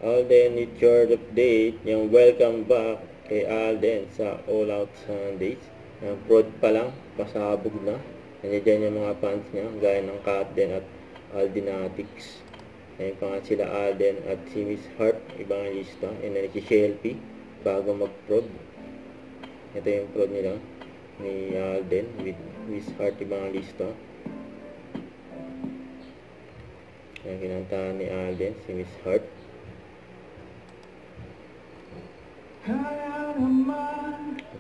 Alden, with your update, yung welcome back kay Alden sa All Out Sundays. Yung prod pa lang, pasabog na. Nandiyan yung mga fans niya, gaya ng Katden at Aldinatics. Ayun pa nga sila Alden at si Miss Hart, ibang lista. And then si Shelby, bago mag-prod. Ito yung prod nila ni Alden with Miss Hart, ibang lista. Yung kinantahan ni Alden, si Miss Hart.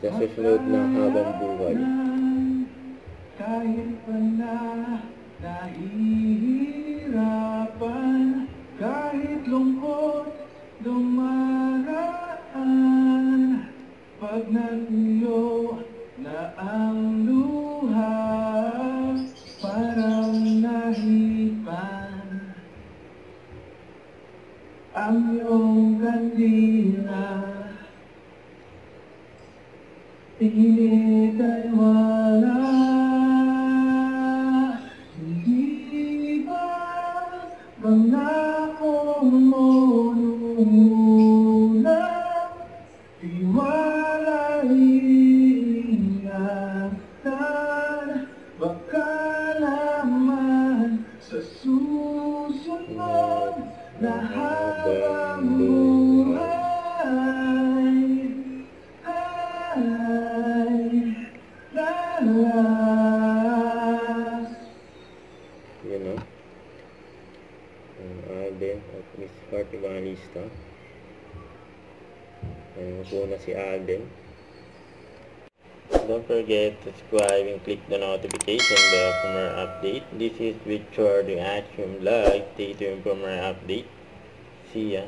Sa susunod na Habang Buhay. Kahit pa na nahihirapan, kahit lungkot dumaraan, pag natuyo na ang luha, parang nahipan ang iyong kandila. Init ay wala, hindi ba pangako mo nung una, tiwala ingatan, baka naman sa susunod na habang buhay. Yun o. Alden at Miss Hart, ibang lista. Ayun po na si Alden. Don't forget to subscribe and click the notification bell for more update. This is Richard the Action Live. Stay tuned for more update. See ya.